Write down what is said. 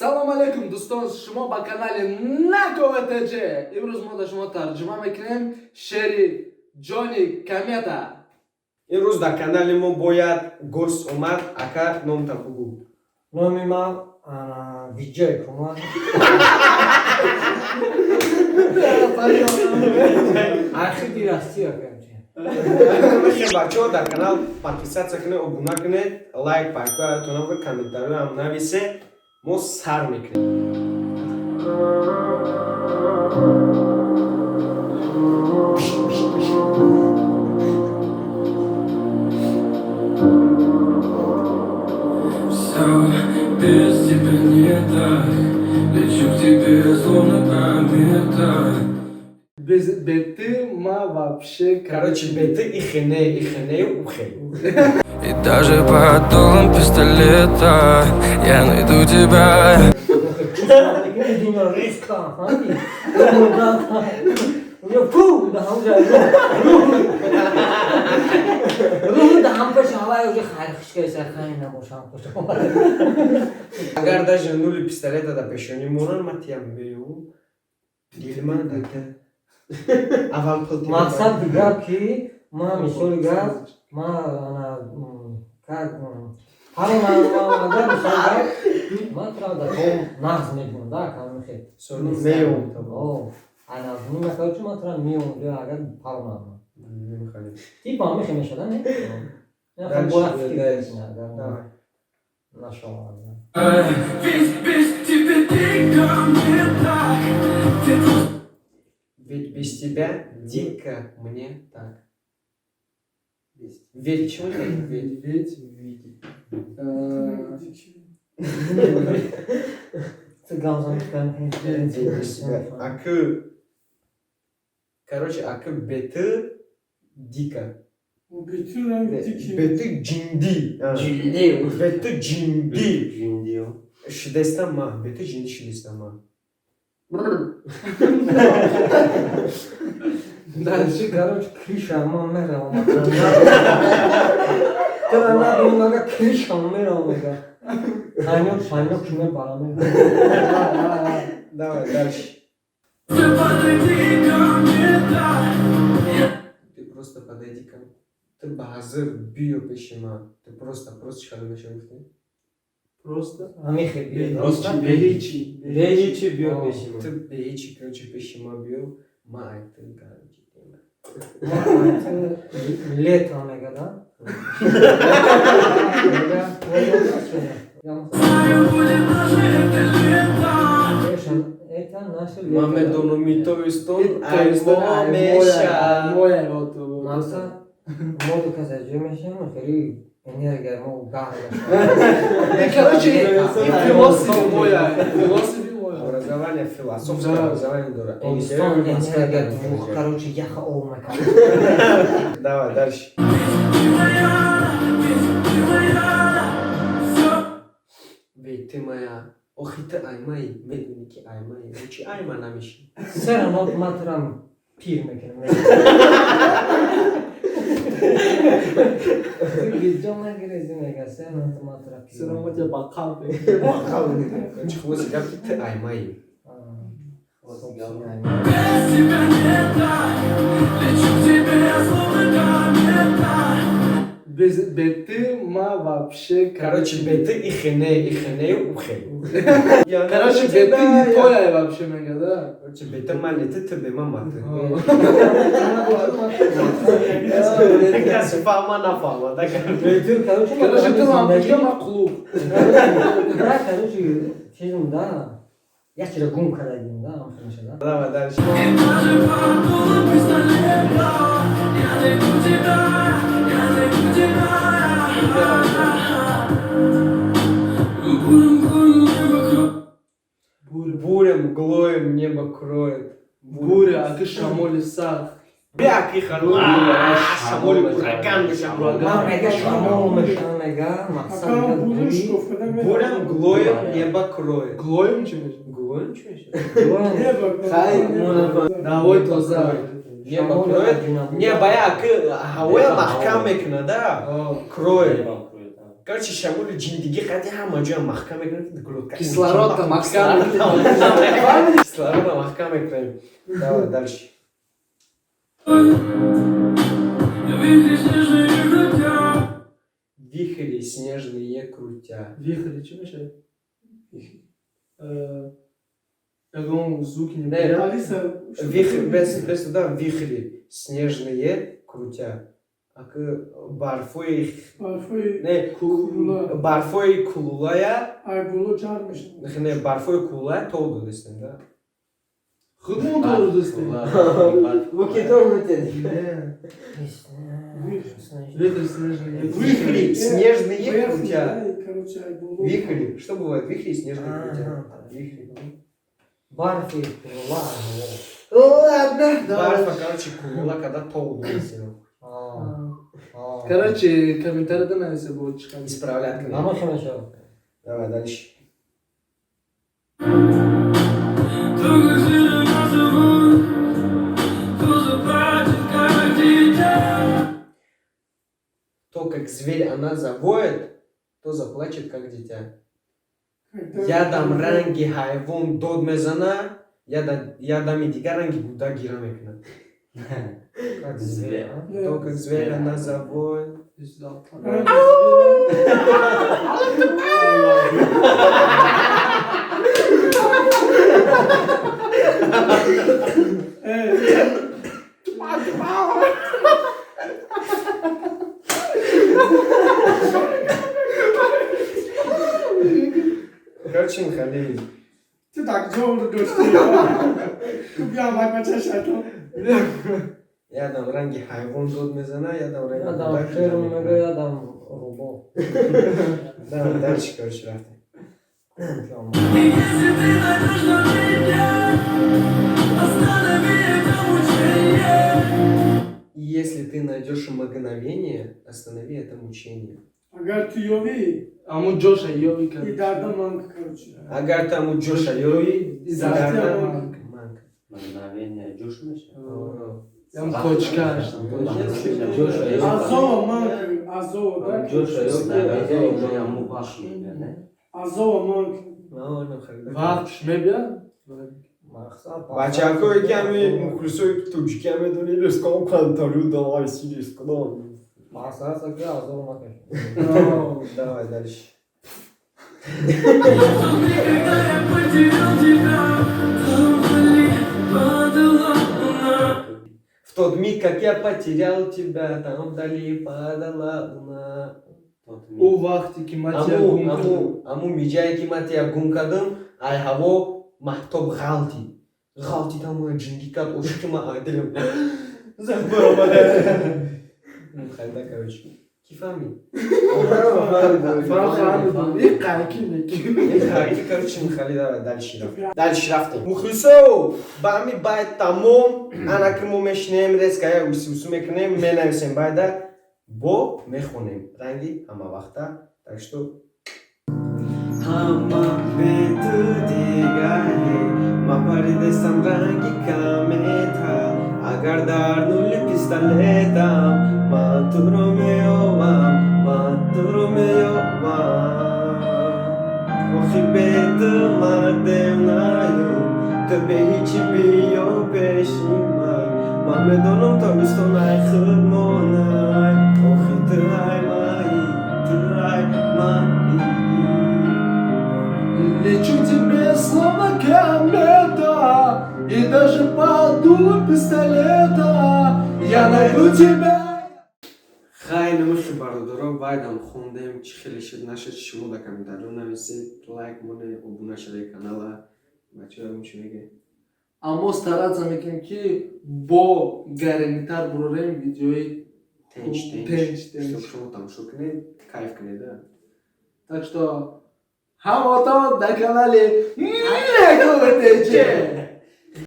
салом алейкум дӯстон, шумо ба канали НАКОВТЖ. имрӯз мо да шумо тарҷима мекунем шеъри ҷони комета. имрӯз дар канали мо бояд гӯст омад. Ака номта бугу. Номи ман Виджой Кумар. Архиви Россия камчи. Бачаҳо дар канал подписатсия кунед, обуна кунед, лайк пайкоятона ва комментариҳоям нависе. Мо сар мекунем. Без тебя не так, лечу к тебе словно комета. Бети ма вообще Короче, беты и хенею ухей. И даже под дулом пистолета я найду тебя. Агар даже нули пистолета да пешони монан матиям бею. Дилма дака. Аввал пулти. Мақсад дигар ки ман мисоли гап ман как ҳар агар мисоли гап ман правда нағз мекунам да камихе Мею. ана нимакачи ман тра меум агар паронам типа мехе мешада не бояд фикр агар нашо Ведь без тебя дико мне так. Ведь без тебя дико мне так. Ведь чего ведь? Акы. Короче, акы беты дико. Беты джинди. Бети джинди. Шидестама. Бети джинди шидестама. дальше короче криша ман меравам тра надумага криша меравам шайнок шуме бараме Давай дальше. Ты просто подойди ко мне. Ты базар био пешима. Ты просто шкалу мешафте. просто амихе просто беичи био бешим Ты беичи короче пешима био. Май ты короче тема. лето мега да это наше лето Мамедономитовистон моя рото маса моду каза ҷемешем хели энергия мо гаҳ короче философи моя Образование философское образование дора. энергия двух короче яха олмака Давай дальше. Ведь ты моя. Ох и ты аймай, медуни ки аймай. Учи айма намеши. сера нот матрам пир мекунем видео нагирезӣ мега сера нот матрам сироматя бақал Короче, хвост гап ты аймай. Без тебя не так, лечу к тебе словно комета. бети ма вообще Короче, беты и хенею ухей. короче бети не твоя вообще мега да Короче, бета малеты, ты бема маты. Фама на фама, да? короче ты лампочка ма клуб короче чизм да яхчира гум кардагим да амшанашада Давай дальше. И даже под дулом пистолета я найду тебя. Бурем, глоем, небо кроет. буря акы шамоли сад Бяк и харла, шамоли ураган, ман мега шамол мешам мега мақсад бурем, глоем, небо кроет. глоем чи Глоем, что еще? хай давай тоза Небо кроет. Небо я, хавоя махкам мекна, да? Кроет. Короче, шамули ҷиндигӣ қати ҳама ҷоя маҳкам мекунем. Кислородда маҳкам Кислородда маҳкам мекунем. Давай дальше. Вихри снежные крутя. Вихри снежные крутя. Вихри, чи меше? Ягон звуки не Не. понял. Алиса, Вихри, без туда вихри снежные крутя. Ак барфои барфои не кулула. барфои кулулая. Айболо ҷар мешавад. Не барфои кулулая тоғ додистем да. Худмон тору дӯстем. Вукитор мутед. Вихри снежные. Вихри снежные Поехали, крутя. да, и, короче, айболо. Вихри. Что бывает? Вихри и снежные крутя. Вихри. Барфи, ладно. Барфа, короче, кулула, когда тоғ додистем. Короче, комментарийда навеса будет чекать. Исправлять. Ама шо. Давай дальше. То, как зверя назовут, то заплачет, как дитя. То, как зверь она завоет, то заплачет, как дитя. Когда- Я дам ранги хайвон дод мезана, я дам и дигар ранги гуда гира мекна. Как зверь, а? Да. То, как зверь она завоет. Ранги Короче, Михаил, Ти так ҷовро дошти. Биям ай бачашато. я дам ранги хайвон дод мезана, я дам ранги Ядам гуда гира шеру мега, мекна. ядам рубо. Давай дальше, короче, рафты. И если ты найдешь на меня, останови это мучение. И если ты найдешь мгновение, останови это мучение. Агар ту ёвӣ, Аму Джоша Йови и как. дарда манг, короче. Агар там у Джоша Йови, И дарда Дарда манг. манг. Мгновение Джош меше? Ям кочкаш. Джоша Йови. Азова манг, азова, да? Джоша Йови мгновение яму вақт мебия, не? Азова манг. Вақт шмебия? Мақсад. Бачакой ками мухлисой тучками дали леском канталю давай сидишь куда? Мақсад саки азор макаш. Давай дальше. Когда я потерял тебя, там вдали падала луна. В тот миг, как я потерял тебя, там вдали падала луна. Тот У миг. вақти ки матия гум кардам. Аму миҷае ки ман тия гум кардам, ай ҳаво маҳтоб ғалти. Ғалти тамои ҷингӣ кард, ошиқи ман ай дилам. Зах баромада. Хайда, короче. Ки фаҳмид? И қайки неки. Хайда, короче, Михали, давай дальше рафтем. Дальше рафтем. Мухлисо, ба ами байд тамом, ана ки мо мешинем, резка я усу мекунем, менависем байда, бо мехонем. Ранги ҳама вақта. Так что ҳама бету дигаҳе, ма паридестам ранги камета, агар дар нули пистолетам, ман туро меёбам, ман туро меёбам. Охи бету мардем наём, ту бе ҳичи биё пеши ман медонам тобистон ай худ монай. Охи ту ай маи, ту ай маи. Лечу тебе словно комета, и даже под дулом пистолета я найду тебя. Хайр нумушу бародаро, байдам хондем, чӣ хеле шид нашид, шумо дар комментариё нависед, лайк монед, обуна шавед канала. Бачаҳо чӣ мегӯед? Аммо стараться мекунем ки бо гарантитар бурорем видеои тенч. Чтоб шумо тамошо кунед, кайф кунед, да? Так что ҳамотон дар канали Неко ВТЧ.